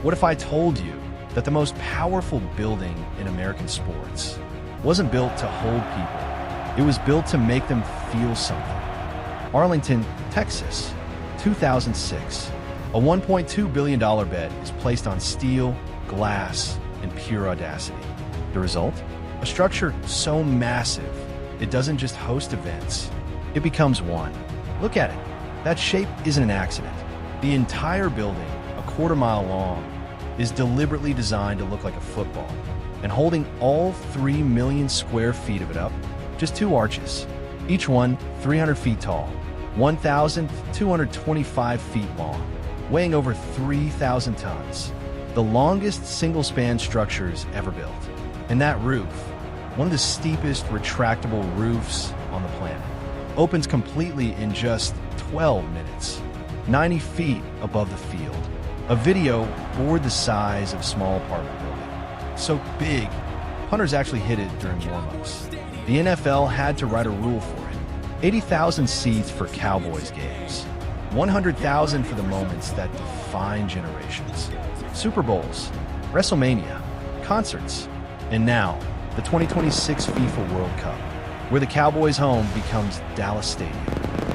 What if I told you that the most powerful building in American sports wasn't built to hold people, it was built to make them feel something? Arlington, Texas, 2006. A $1.2 billion bet is placed on steel, glass, and pure audacity. The result? A structure so massive, it doesn't just host events, it becomes one. Look at it. That shape isn't an accident. The entire building, a quarter-mile long, is deliberately designed to look like a football. And holding all 3 million square feet of it up, just 2 arches, each one 300 feet tall, 1,225 feet long, weighing over 3,000 tons. The longest single-span structures ever built. And that roof, one of the steepest retractable roofs on the planet, opens completely in just 12 minutes, 90 feet above the field. A video bored the size of a small apartment building. So big, punters actually hit it during warm-ups. The NFL had to write a rule for it. 80,000 seats for Cowboys games. 100,000 for the moments that define generations. Super Bowls, WrestleMania, concerts, and now, the 2026 FIFA World Cup, where the Cowboys' home becomes Dallas Stadium,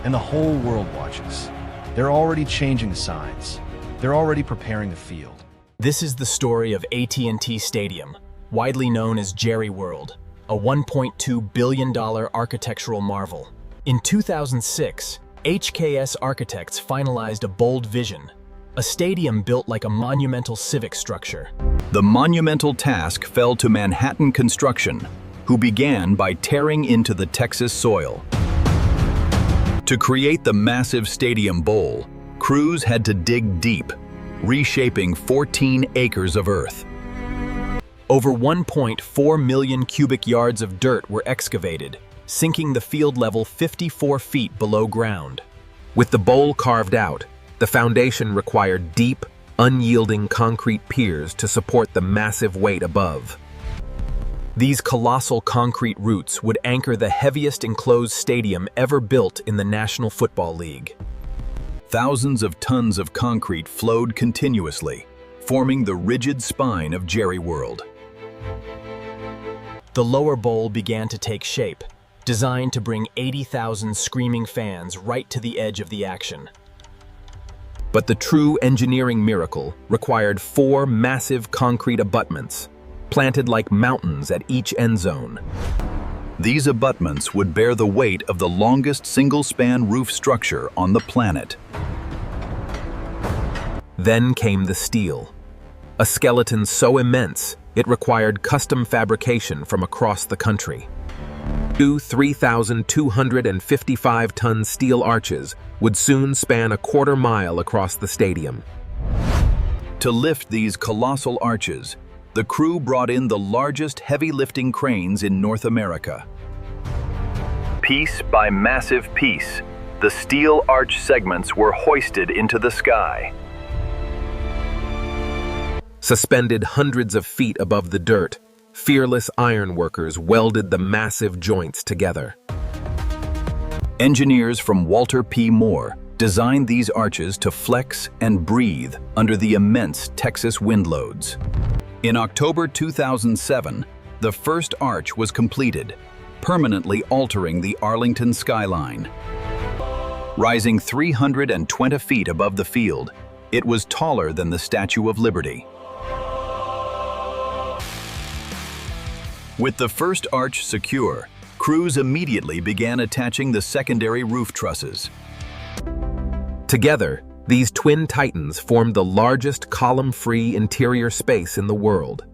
and the whole world watches. They're already changing the signs. They're already preparing the field. This is the story of AT&T Stadium, widely known as Jerry World, a $1.2 billion architectural marvel. In 2006, HKS architects finalized a bold vision, a stadium built like a monumental civic structure. The monumental task fell to Manhattan Construction, who began by tearing into the Texas soil. To create the massive stadium bowl, crews had to dig deep, reshaping 14 acres of earth. Over 1.4 million cubic yards of dirt were excavated, sinking the field level 54 feet below ground. With the bowl carved out, the foundation required deep, unyielding concrete piers to support the massive weight above. These colossal concrete roots would anchor the heaviest enclosed stadium ever built in the National Football League. Thousands of tons of concrete flowed continuously, forming the rigid spine of Jerry World. The lower bowl began to take shape, designed to bring 80,000 screaming fans right to the edge of the action. But the true engineering miracle required 4 massive concrete abutments, planted like mountains at each end zone. These abutments would bear the weight of the longest single-span roof structure on the planet. Then came the steel, a skeleton so immense it required custom fabrication from across the country. 2 3,255-ton steel arches would soon span a quarter-mile across the stadium. To lift these colossal arches, the crew brought in the largest heavy-lifting cranes in North America. Piece by massive piece, the steel arch segments were hoisted into the sky. Suspended hundreds of feet above the dirt, fearless ironworkers welded the massive joints together. Engineers from Walter P. Moore designed these arches to flex and breathe under the immense Texas wind loads. In October 2007, the first arch was completed, permanently altering the Arlington skyline. Rising 320 feet above the field, it was taller than the Statue of Liberty. With the first arch secure, crews immediately began attaching the secondary roof trusses. Together, these twin titans formed the largest column-free interior space in the world.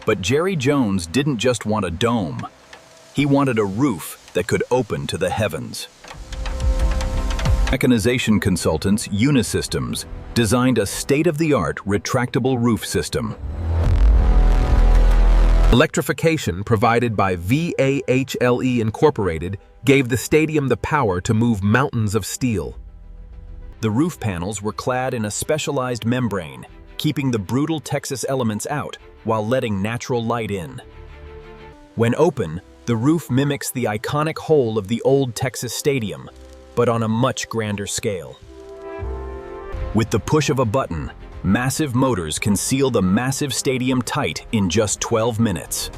But Jerry Jones didn't just want a dome. He wanted a roof that could open to the heavens. Mechanization consultants Unisystems designed a state-of-the-art retractable roof system. Electrification provided by VAHLE Incorporated gave the stadium the power to move mountains of steel. The roof panels were clad in a specialized membrane, keeping the brutal Texas elements out while letting natural light in. When open, the roof mimics the iconic whole of the old Texas Stadium, but on a much grander scale. With the push of a button, Massive motors can seal the massive stadium tight in just 12 minutes.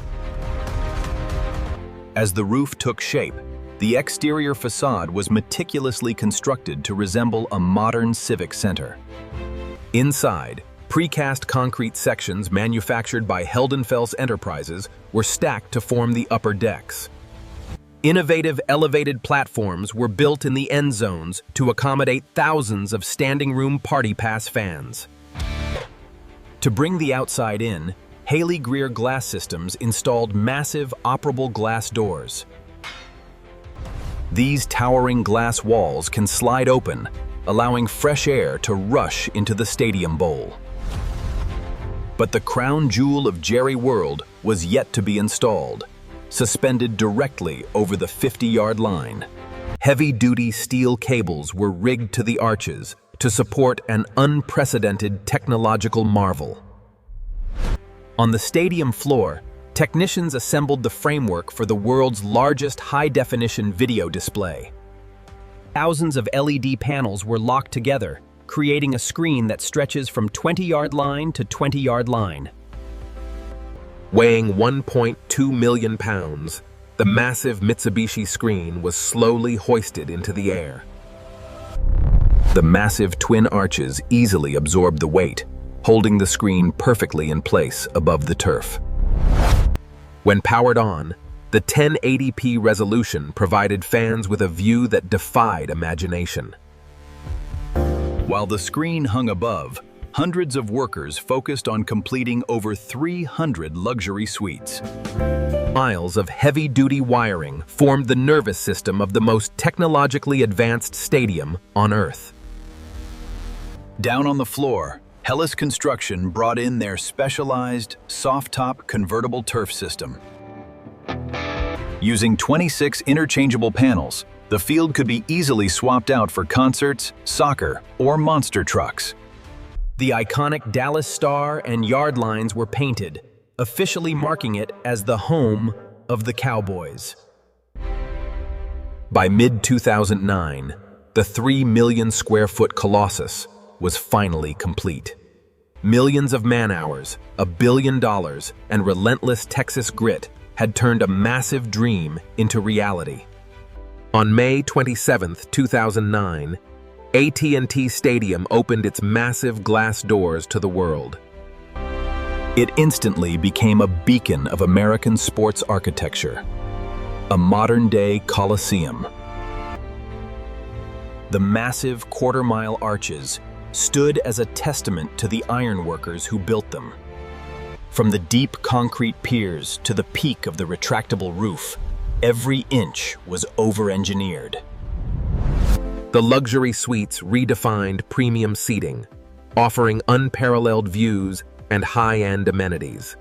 As the roof took shape, the exterior facade was meticulously constructed to resemble a modern civic center. Inside, precast concrete sections manufactured by Heldenfels Enterprises were stacked to form the upper decks. Innovative elevated platforms were built in the end zones to accommodate thousands of standing room party pass fans. To bring the outside in, Haley Greer Glass Systems installed massive operable glass doors. These towering glass walls can slide open, allowing fresh air to rush into the stadium bowl. But the crown jewel of Jerry World was yet to be installed, suspended directly over the 50-yard line. Heavy-duty steel cables were rigged to the arches to support an unprecedented technological marvel. On the stadium floor, technicians assembled the framework for the world's largest high-definition video display. Thousands of LED panels were locked together, creating a screen that stretches from 20-yard line to 20-yard line. Weighing 1.2 million pounds, the massive Mitsubishi screen was slowly hoisted into the air. The massive twin arches easily absorbed the weight, holding the screen perfectly in place above the turf. When powered on, the 1080p resolution provided fans with a view that defied imagination. While the screen hung above, hundreds of workers focused on completing over 300 luxury suites. Miles of heavy-duty wiring formed the nervous system of the most technologically advanced stadium on Earth. Down on the floor, Hellas Construction brought in their specialized, soft-top convertible turf system. Using 26 interchangeable panels, the field could be easily swapped out for concerts, soccer, or monster trucks. The iconic Dallas Star and yard lines were painted, officially marking it as the home of the Cowboys. By mid-2009, the 3 million square foot Colossus was finally complete. Millions of man-hours, $1 billion, and relentless Texas grit had turned a massive dream into reality. On May 27, 2009, AT&T Stadium opened its massive glass doors to the world. It instantly became a beacon of American sports architecture, a modern-day Coliseum. The massive quarter-mile arches stood as a testament to the ironworkers who built them. From the deep concrete piers to the peak of the retractable roof, every inch was over-engineered. The luxury suites redefined premium seating, offering unparalleled views and high-end amenities.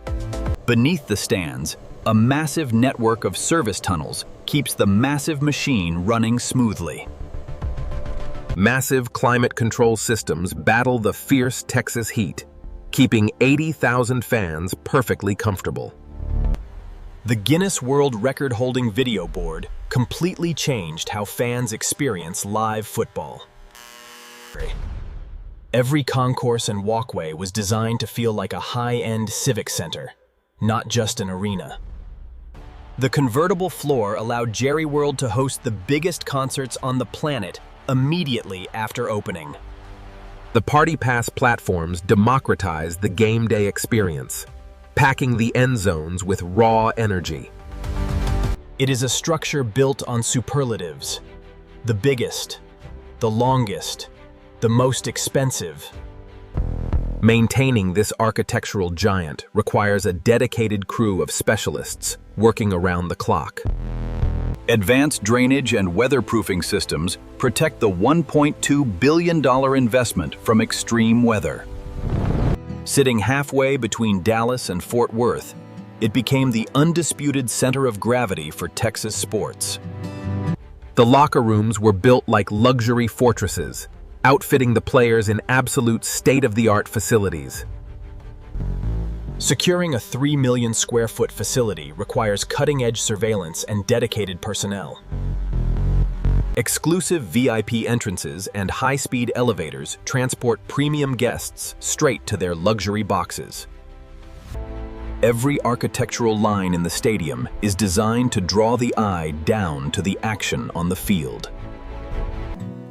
Beneath the stands, a massive network of service tunnels keeps the massive machine running smoothly. Massive climate control systems battle the fierce Texas heat, keeping 80,000 fans perfectly comfortable. The Guinness World Record-holding video board completely changed how fans experience live football. Every concourse and walkway was designed to feel like a high-end civic center, not just an arena. The convertible floor allowed Jerry World to host the biggest concerts on the planet immediately after opening. The Party Pass platforms democratized the game day experience, packing the end zones with raw energy. It is a structure built on superlatives: the biggest, the longest, the most expensive. Maintaining this architectural giant requires a dedicated crew of specialists working around the clock. Advanced drainage and weatherproofing systems protect the $1.2 billion investment from extreme weather. Sitting halfway between Dallas and Fort Worth, it became the undisputed center of gravity for Texas sports. The locker rooms were built like luxury fortresses, outfitting the players in absolute state-of-the-art facilities. Securing a 3 million square foot facility requires cutting-edge surveillance and dedicated personnel. Exclusive VIP entrances and high-speed elevators transport premium guests straight to their luxury boxes. Every architectural line in the stadium is designed to draw the eye down to the action on the field.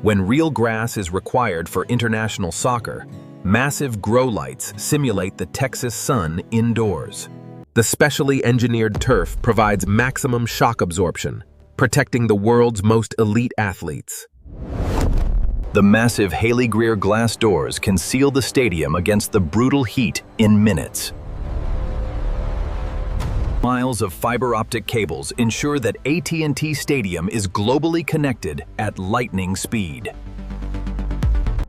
When real grass is required for international soccer, massive grow lights simulate the Texas sun indoors. The specially engineered turf provides maximum shock absorption, protecting the world's most elite athletes. The massive Haley Greer glass doors can seal the stadium against the brutal heat in minutes. Miles of fiber optic cables ensure that AT&T Stadium is globally connected at lightning speed.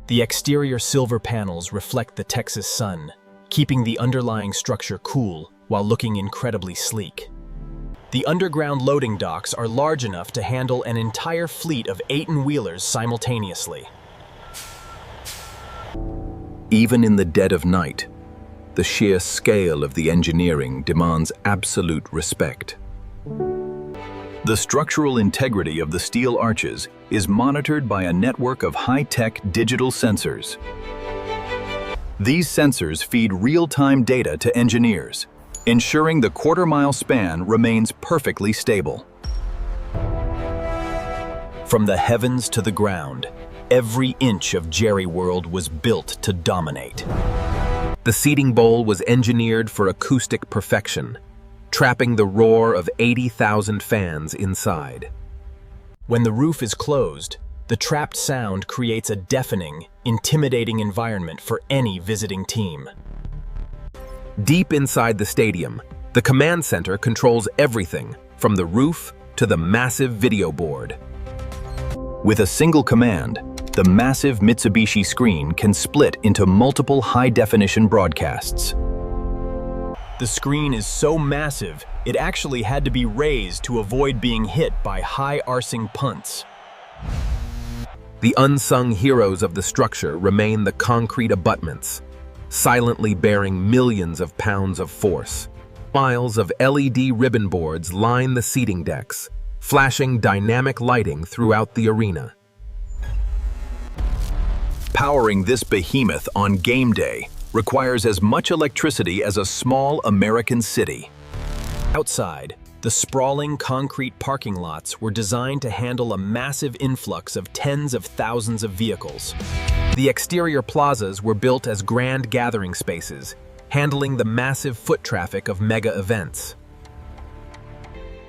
The exterior silver panels reflect the Texas sun, keeping the underlying structure cool while looking incredibly sleek. The underground loading docks are large enough to handle an entire fleet of 18-wheelers simultaneously. Even in the dead of night, the sheer scale of the engineering demands absolute respect. The structural integrity of the steel arches is monitored by a network of high-tech digital sensors. These sensors feed real-time data to engineers, ensuring the quarter-mile span remains perfectly stable. From the heavens to the ground, every inch of Jerry World was built to dominate. The seating bowl was engineered for acoustic perfection, trapping the roar of 80,000 fans inside. When the roof is closed, the trapped sound creates a deafening, intimidating environment for any visiting team. Deep inside the stadium, the command center controls everything from the roof to the massive video board. With a single command, the massive Mitsubishi screen can split into multiple high-definition broadcasts. The screen is so massive, it actually had to be raised to avoid being hit by high-arcing punts. The unsung heroes of the structure remain the concrete abutments, silently bearing millions of pounds of force. Miles of LED ribbon boards line the seating decks, flashing dynamic lighting throughout the arena. Powering this behemoth on game day requires as much electricity as a small American city. Outside, the sprawling concrete parking lots were designed to handle a massive influx of tens of thousands of vehicles. The exterior plazas were built as grand gathering spaces, handling the massive foot traffic of mega events.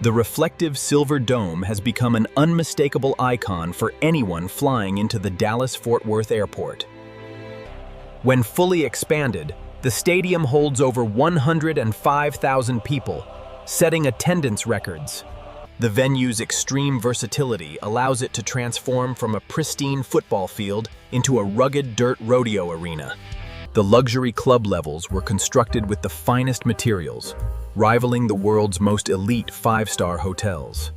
The reflective silver dome has become an unmistakable icon for anyone flying into the Dallas-Fort Worth airport. When fully expanded, the stadium holds over 105,000 people, setting attendance records. The venue's extreme versatility allows it to transform from a pristine football field into a rugged dirt rodeo arena. The luxury club levels were constructed with the finest materials, rivaling the world's most elite five-star hotels.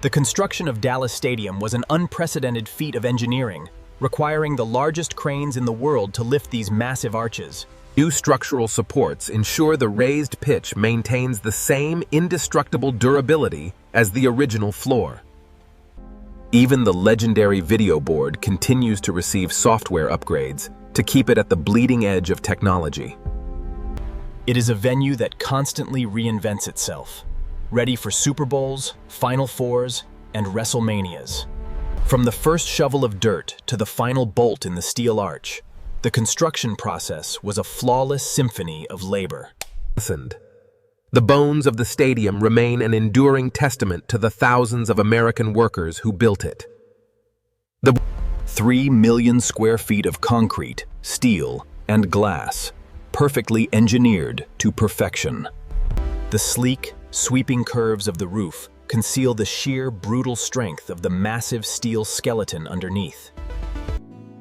The construction of Dallas Stadium was an unprecedented feat of engineering, requiring the largest cranes in the world to lift these massive arches. New structural supports ensure the raised pitch maintains the same indestructible durability as the original floor. Even the legendary video board continues to receive software upgrades to keep it at the bleeding edge of technology. It is a venue that constantly reinvents itself, ready for Super Bowls, Final Fours, and WrestleManias. From the first shovel of dirt to the final bolt in the steel arch, the construction process was a flawless symphony of labor. The bones of the stadium remain an enduring testament to the thousands of American workers who built it. The 3 million square feet of concrete, steel, and glass, perfectly engineered to perfection. The sleek, sweeping curves of the roof conceal the sheer, brutal strength of the massive steel skeleton underneath.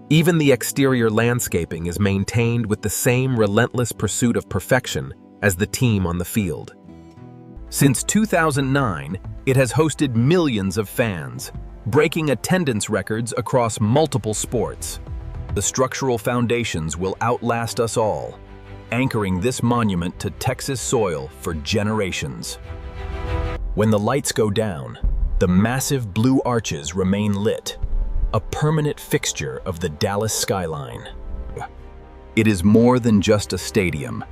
Even the exterior landscaping is maintained with the same relentless pursuit of perfection as the team on the field. Since 2009, it has hosted millions of fans, breaking attendance records across multiple sports. The structural foundations will outlast us all, anchoring this monument to Texas soil for generations. When the lights go down, The massive blue arches remain lit, a permanent fixture of the Dallas skyline. It is more than just a stadium.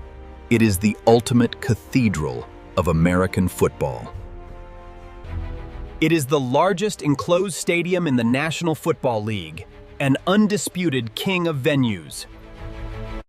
It is the ultimate cathedral of American football. It is the largest enclosed stadium in the National Football League, an undisputed king of venues.